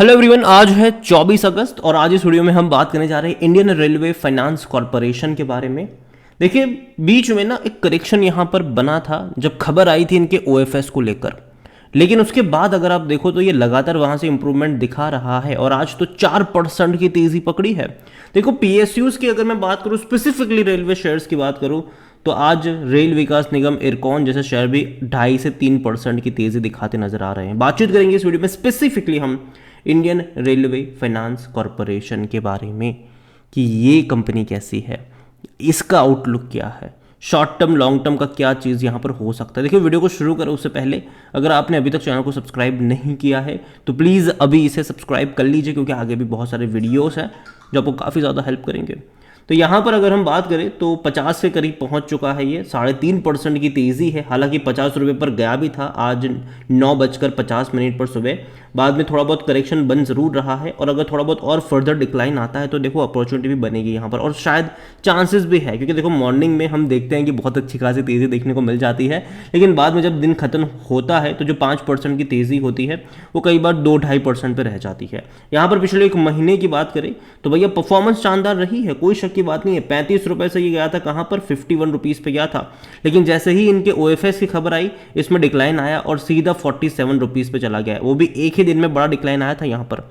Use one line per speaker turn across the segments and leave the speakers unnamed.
Hello everyone, आज है 24 अगस्त और आज इस वीडियो में हम बात करने जा रहे हैं इंडियन रेलवे फाइनेंस कॉरपोरेशन के बारे में। देखिए, बीच में ना एक करेक्शन यहाँ पर बना था जब खबर आई थी इनके ओएफएस को लेकर, लेकिन उसके बाद अगर आप देखो तो ये लगातार वहाँ से इंप्रूवमेंट दिखा रहा है और आज तो 4% की तेज़ी पकड़ी है। देखो, पीएसयूज़ की अगर मैं बात करूँ, स्पेसिफिकली रेलवे शेयर्स की बात करूँ, तो आज रेल विकास निगम इरकॉन जैसे शेयर भी 2.5 से 3% की तेज़ी दिखाते नजर आ रहे हैं। बातचीत करेंगे इस वीडियो में स्पेसिफिकली हम इंडियन रेलवे फाइनेंस कॉरपोरेशन के बारे में कि ये कंपनी कैसी है, इसका आउटलुक क्या है, शॉर्ट टर्म लॉन्ग टर्म का क्या चीज़ यहाँ पर हो सकता है। देखिए, वीडियो को शुरू करें उससे पहले अगर आपने अभी तक चैनल को सब्सक्राइब नहीं किया है तो प्लीज़ अभी इसे सब्सक्राइब कर लीजिए, क्योंकि आगे भी बहुत सारे वीडियोस हैं जो आपको काफ़ी ज़्यादा हेल्प करेंगे। तो यहाँ पर अगर हम बात करें तो 50 के करीब पहुँच चुका है, ये 3.5% की तेज़ी है। हालांकि 50 रुपये पर गया भी था आज 9:50 पर सुबह, बाद में थोड़ा बहुत करेक्शन बन ज़रूर रहा है और अगर थोड़ा बहुत और फर्दर डिक्लाइन आता है तो देखो अपॉर्चुनिटी भी बनेगी यहाँ पर और शायद चांसेस भी है, क्योंकि देखो मॉर्निंग में हम देखते हैं कि बहुत अच्छी खासी तेज़ी देखने को मिल जाती है, लेकिन बाद में जब दिन खत्म होता है तो जो 5% की तेज़ी होती है वो कई बार 2-2.5% पर रह जाती है। यहाँ पर पिछले एक महीने की बात करें तो भैया परफॉर्मेंस शानदार रही है, कोई शक की बात नहीं है। 35 रुपये से ये गया था, कहाँ पर 51 रुपीज़ पे गया था, लेकिन जैसे ही इनके ओएफएस की खबर आई इसमें डिक्लाइन आया और सीधा 47 रुपीज़ पे चला गया। वो भी एक ही दिन में बड़ा डिक्लाइन आया था यहाँ पर,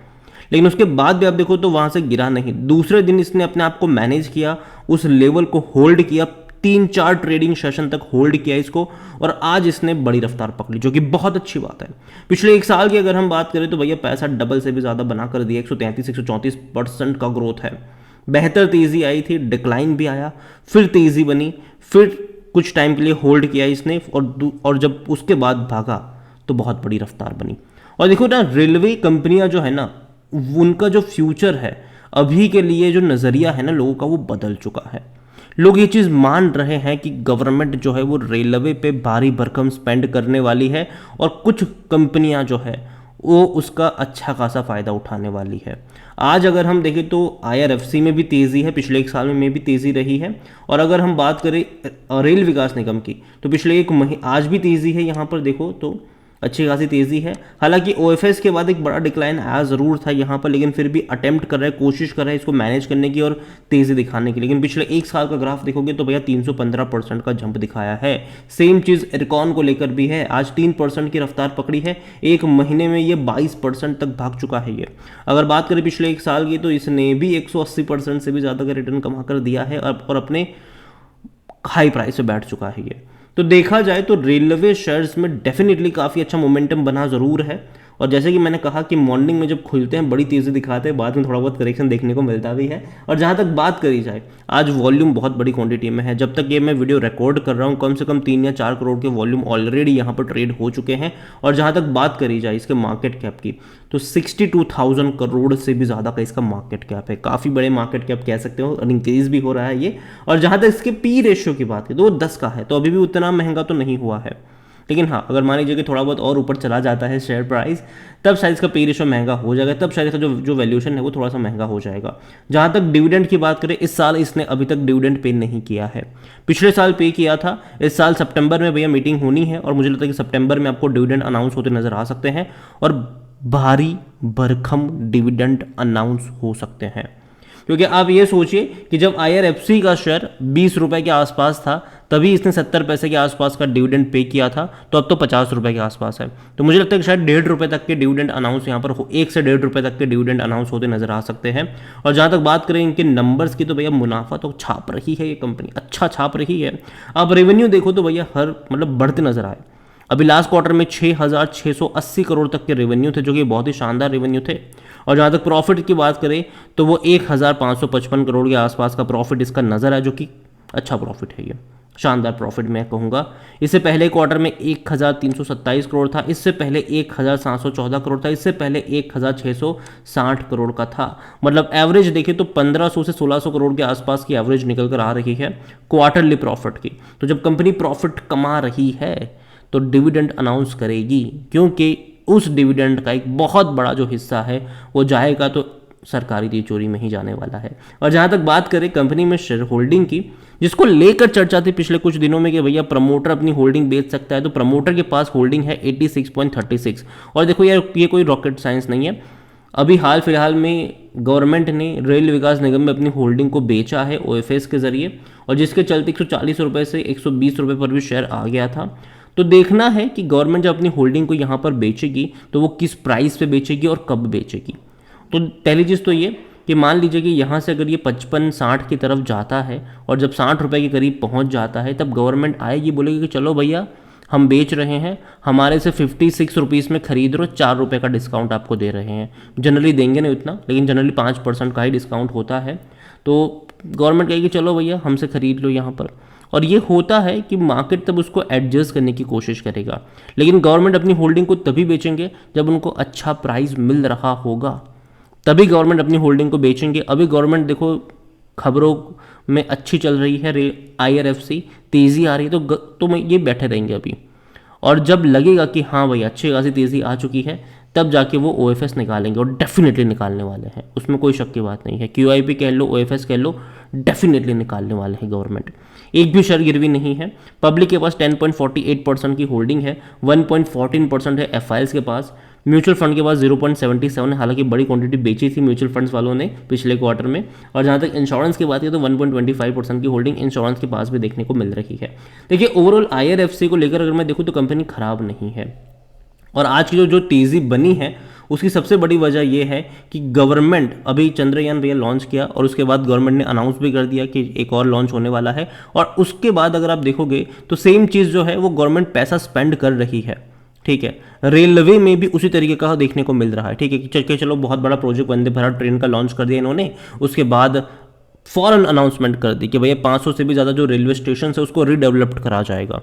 लेकिन उसके बाद भी आप देखो तो वहाँ से गिरा नहीं। दूसरे दिन इसने अपने आप को मैनेज किया, उस लेवल को होल्ड किया, 3-4 ट्रेडिंग सेशन तक होल्ड किया इसको और आज इसने बड़ी रफ्तार पकड़ी, जो कि बहुत अच्छी बात है। पिछले एक साल की अगर हम बात करें तो भैया पैसा डबल से भी ज़्यादा बना कर दिया, 133-134% का ग्रोथ है। बेहतर तेज़ी आई थी, डिक्लाइन भी आया, फिर तेज़ी बनी, फिर कुछ टाइम के लिए होल्ड किया इसने और जब उसके बाद भागा तो बहुत बड़ी रफ्तार बनी। और देखो ना, रेलवे कंपनियां जो है ना, उनका जो फ्यूचर है अभी के लिए, जो नज़रिया है ना लोगों का, वो बदल चुका है। लोग ये चीज़ मान रहे हैं कि गवर्नमेंट जो है वो रेलवे पे भारी भरकम स्पेंड करने वाली है और कुछ कंपनियां जो है वो उसका अच्छा खासा फ़ायदा उठाने वाली है। आज अगर हम देखें तो आईआरएफसी में भी तेज़ी है, पिछले एक साल में भी तेज़ी रही है। और अगर हम बात करें रेल विकास निगम की तो पिछले एक महीने आज भी तेज़ी है, यहाँ पर देखो तो अच्छी खासी तेज़ी है। हालांकि ओएफएस के बाद एक बड़ा डिक्लाइन आया ज़रूर था यहाँ पर, लेकिन फिर भी अटेम्प्ट कर रहा है, कोशिश कर रहा है इसको मैनेज करने की और तेज़ी दिखाने की। लेकिन पिछले एक साल का ग्राफ देखोगे तो भैया 315% का जंप दिखाया है। सेम चीज़ इरकॉन को लेकर भी है, आज 3% की रफ्तार पकड़ी है, एक महीने में ये 22% तक भाग चुका है। ये अगर बात करें पिछले एक साल की तो इसने भी 180% से भी ज़्यादा का रिटर्न कमा कर दिया है और अपने हाई प्राइस पे बैठ चुका है ये। तो देखा जाए तो रेलवे शेयर्स में डेफिनेटली काफ़ी अच्छा मोमेंटम बना ज़रूर है। और जैसे कि मैंने कहा कि मॉर्निंग में जब खुलते हैं बड़ी तेज़ी दिखाते हैं, बाद में थोड़ा बहुत करेक्शन देखने को मिलता भी है। और जहाँ तक बात करी जाए, आज वॉल्यूम बहुत बड़ी क्वांटिटी में है। जब तक ये मैं वीडियो रिकॉर्ड कर रहा हूँ कम से कम 3 या 4 करोड़ के वॉल्यूम ऑलरेडी यहाँ पर ट्रेड हो चुके हैं। और जहाँ तक बात करी जाए इसके मार्केट कैप की तो 62,000 करोड़ से भी ज़्यादा का इसका मार्केट कैप है। काफ़ी बड़े मार्केट कैप कह सकते हो और इंक्रीज भी हो रहा है ये। और जहाँ तक इसके पी रेशियो की बात की तो वो 10 का है, तो अभी भी उतना महंगा तो नहीं हुआ है। लेकिन हाँ, अगर मान लीजिए कि थोड़ा बहुत और ऊपर चला जाता है शेयर प्राइस, तब शायद इसका पी रेशियो महंगा हो जाएगा, तब शायद इसका जो वैल्यूएशन है वो थोड़ा सा महंगा हो जाएगा। जहाँ तक डिविडेंड की बात करें, इस साल इसने अभी तक डिविडेंड पे नहीं किया है। पिछले साल पे किया था, इस साल सितंबर में भैया मीटिंग होनी है और मुझे लगता है कि सितंबर में आपको डिविडेंड अनाउंस होते नजर आ सकते हैं और भारी भरकम डिविडेंड अनाउंस हो सकते हैं। क्योंकि आप ये सोचिए कि जब आईआरएफसी का शेयर 20 रुपए के आसपास था तभी इसने 70 पैसे के आसपास का डिविडेंड पे किया था, तो अब तो 50 रुपए के आसपास है। तो मुझे लगता है कि शायद 1.5 रुपये तक के डिविडेंड अनाउंस यहाँ पर 1 से 1.5 रुपये तक के डिविडेंड अनाउंस होते नजर आ सकते हैं। और जहाँ तक बात करें इनके नंबर्स की तो भैया मुनाफा तो छाप रही है ये कंपनी, अच्छा छाप रही है। आप रेवेन्यू देखो तो भैया हर बढ़ते नजर आए। अभी लास्ट क्वार्टर में 6,680 करोड़ तक के रेवेन्यू थे, जो कि बहुत ही शानदार रेवेन्यू थे। और जहाँ तक प्रॉफिट की बात करें तो वो 1,555 करोड़ के आसपास का प्रॉफिट इसका नज़र है, जो कि अच्छा प्रॉफिट है, ये शानदार प्रॉफिट मैं कहूँगा। इससे पहले क्वार्टर में 1,327 करोड़ था, इससे पहले 1,714 करोड़ था, इससे पहले 1,660 करोड़ का था। मतलब एवरेज देखें तो 1500 से 1600 करोड़ के आसपास की एवरेज निकल कर आ रही है क्वार्टरली प्रॉफिट की। तो जब कंपनी प्रॉफिट कमा रही है तो डिविडेंड अनाउंस करेगी, क्योंकि उस डिविडेंड का एक बहुत बड़ा जो हिस्सा है वो जाएगा तो सरकारी तिजोरी में ही जाने वाला है। और जहाँ तक बात करें कंपनी में शेयर होल्डिंग की, जिसको लेकर चर्चा थी पिछले कुछ दिनों में कि भैया प्रमोटर अपनी होल्डिंग बेच सकता है, तो प्रमोटर के पास होल्डिंग है 86.36। और देखो यार, ये कोई रॉकेट साइंस नहीं है। अभी हाल फिलहाल में गवर्नमेंट ने रेल विकास निगम में अपनी होल्डिंग को बेचा है ओएफएस के जरिए, और जिसके चलते 140 रुपये से 120 रुपये पर भी शेयर आ गया था। तो देखना है कि गवर्नमेंट जब अपनी होल्डिंग को यहाँ पर बेचेगी तो वो किस प्राइस पे बेचेगी और कब बेचेगी। तो पहली चीज़ तो ये कि मान लीजिए कि यहाँ से अगर ये 55-60 की तरफ जाता है और जब 60 रुपये के करीब पहुँच जाता है, तब गवर्नमेंट आएगी, बोलेगी कि चलो भैया हम बेच रहे हैं, हमारे से 56 रुपीज़ में खरीद रहे हो, 4 रुपये का डिस्काउंट आपको दे रहे हैं। जनरली देंगे नहीं उतना, लेकिन जनरली 5% का ही डिस्काउंट होता है। तो गवर्नमेंट कहेगी चलो भैया हमसे खरीद लो यहाँ पर। और ये होता है कि मार्केट तब उसको एडजस्ट करने की कोशिश करेगा, लेकिन गवर्नमेंट अपनी होल्डिंग को तभी बेचेंगे जब उनको अच्छा प्राइस मिल रहा होगा, तभी गवर्नमेंट अपनी होल्डिंग को बेचेंगे। अभी गवर्नमेंट देखो खबरों में अच्छी चल रही है, IRFC तेज़ी आ रही है, तो मैं ये बैठे रहेंगे अभी। और जब लगेगा कि हाँ भाई अच्छी खासी तेज़ी आ चुकी है, तब जाके वो OFS निकालेंगे, और डेफिनेटली निकालने वाले हैं, उसमें कोई शक की बात नहीं है। QIP कह लो, OFS कह लो, डेफिनेटली निकालने वाले हैं गवर्नमेंट। एक भी शेयर गिरवी नहीं है। पब्लिक के पास 10.48% की होल्डिंग है, 1.14% है FIs के पास, म्यूचुअल फंड के पास 0.77 है, हालांकि बड़ी क्वांटिटी बेची थी म्यूचुअल फंड्स वालों ने पिछले क्वार्टर में। और जहाँ तक इंश्योरेंस की बात है तो 1.25% की होल्डिंग इंश्योरेंस के पास भी देखने को मिल रही है। देखिए ओवरऑल IRFC को लेकर अगर मैं देखूँ तो कंपनी खराब नहीं है, और आज की जो तेज़ी बनी है उसकी सबसे बड़ी वजह यह है कि गवर्नमेंट अभी चंद्रयान भैया लॉन्च किया, और उसके बाद गवर्नमेंट ने अनाउंस भी कर दिया कि एक और लॉन्च होने वाला है। और उसके बाद अगर आप देखोगे तो सेम चीज़ जो है वो गवर्नमेंट पैसा स्पेंड कर रही है, ठीक है। रेलवे में भी उसी तरीके का देखने को मिल रहा है, ठीक है कि चलो बहुत बड़ा प्रोजेक्ट वंदे भारत ट्रेन का लॉन्च कर दिया इन्होंने, उसके बाद फॉरन अनाउंसमेंट कर दी कि भैया 500 से भी ज़्यादा जो रेलवे स्टेशन है उसको रीडेवलप्ड करा जाएगा।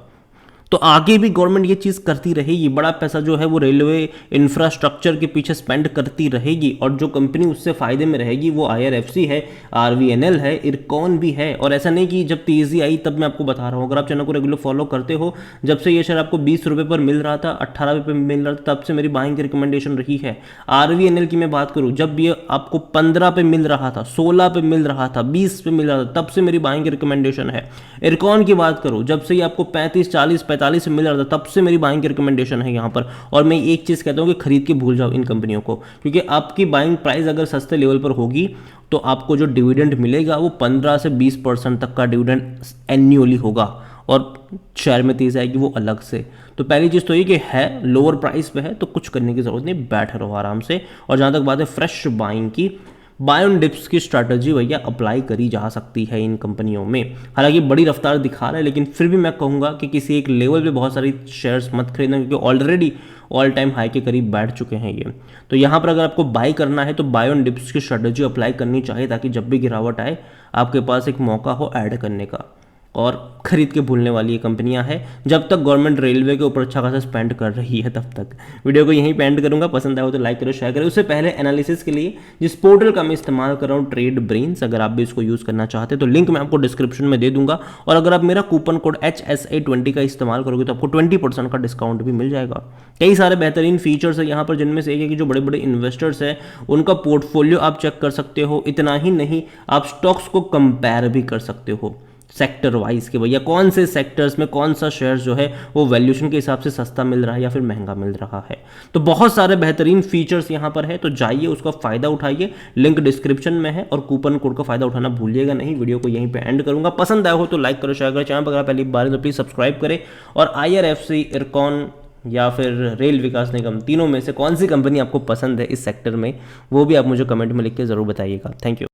तो आगे भी गवर्नमेंट ये चीज़ करती रहेगी, बड़ा पैसा जो है वो रेलवे इंफ्रास्ट्रक्चर के पीछे स्पेंड करती रहेगी, और जो कंपनी उससे फ़ायदे में रहेगी वो IRFC है, RVNL है, इरकॉन भी है। और ऐसा नहीं कि जब तेज़ी आई तब मैं आपको बता रहा हूँ, अगर आप चैनल को रेगुलर फॉलो करते हो, जब से ये शेयर आपको 20 रुपये पर मिल रहा था, 18 रुपये पर मिल रहा था, तब से मेरी बाइंग की रिकमेंडेशन रही है। RVNL की मैं बात करूँ, जब ये आपको 15 पे मिल रहा था, 16 पे मिल रहा था, 20 पे मिल रहा था, तब से मेरी बाइंग की रिकमेंडेशन है। इरकॉन की बात करूँ, जब से ये आपको 35, 40, 45 से मिल रहा था, तब से मेरी बाइंग की रिकमेंडेशन है यहाँ पर। और मैं एक चीज़ कहता हूँ कि खरीद के भूल जाओ इन कंपनियों को, क्योंकि आपकी बाइंग प्राइस अगर सस्ते लेवल पर होगी तो आपको जो डिविडेंड मिलेगा वो 15 से 20% तक का डिविडेंड एन्युअली होगा, और शेयर में तेज़ आएगी वो अलग से। तो पहली चीज़ तो ये कि है लोअर प्राइस पे है तो कुछ करने की ज़रूरत नहीं, बैठे रहो आराम से। और जहाँ तक बात है फ्रेश बाइंग की, बाय ऑन डिप्स की स्ट्रैटेजी भैया अप्लाई करी जा सकती है इन कंपनियों में। हालांकि बड़ी रफ्तार दिखा रहा है, लेकिन फिर भी मैं कहूँगा कि किसी एक लेवल पे बहुत सारी शेयर्स मत खरीदना, क्योंकि ऑलरेडी ऑल टाइम हाई के करीब बैठ चुके हैं ये। तो यहाँ पर अगर आपको बाय करना है तो बाय ऑन डिप्स की स्ट्रैटेजी अप्लाई करनी चाहिए, ताकि जब भी गिरावट आए आपके पास एक मौका हो ऐड करने का। और खरीद के भूलने वाली ये कंपनियां हैं, जब तक गवर्नमेंट रेलवे के ऊपर अच्छा खासा स्पेंड कर रही है तब तक। वीडियो को यहीं पे एंड करूंगा, पसंद आया हो तो लाइक करो, शेयर करो। उससे पहले एनालिसिस के लिए जिस पोर्टल का मैं इस्तेमाल कर रहा हूँ, ट्रेड ब्रेन्स, अगर आप भी इसको यूज़ करना चाहते हैं तो लिंक मैं आपको डिस्क्रिप्शन में दे दूंगा। और अगर आप मेरा कूपन कोड HSA20 का इस्तेमाल करोगे तो आपको 20% का डिस्काउंट भी मिल जाएगा। कई सारे बेहतरीन फीचर्स है यहाँ पर, जिनमें से एक है कि जो बड़े बड़े इन्वेस्टर्स हैं उनका पोर्टफोलियो आप चेक कर सकते हो। इतना ही नहीं, आप स्टॉक्स को कंपेयर भी कर सकते हो सेक्टर वाइज के भैया कौन से सेक्टर्स में कौन सा शेयर जो है वो वैल्यूएशन के हिसाब से सस्ता मिल रहा है या फिर महंगा मिल रहा है। तो बहुत सारे बेहतरीन फीचर्स यहाँ पर है, तो जाइए उसका फायदा उठाइए, लिंक डिस्क्रिप्शन में है। और कूपन कोड का फायदा उठाना भूलिएगा नहीं। वीडियो को यहीं पे एंड करूंगा, पसंद आया हो तो लाइक करो, शेयर करो। चैनल पर अगर पहली बार है तो प्लीज सब्सक्राइब करें। और IRFC, इरकॉन या फिर रेल विकास निगम, तीनों में से कौन सी कंपनी आपको पसंद है इस सेक्टर में, वो भी आप मुझे कमेंट में लिख के जरूर बताइएगा। Thank you.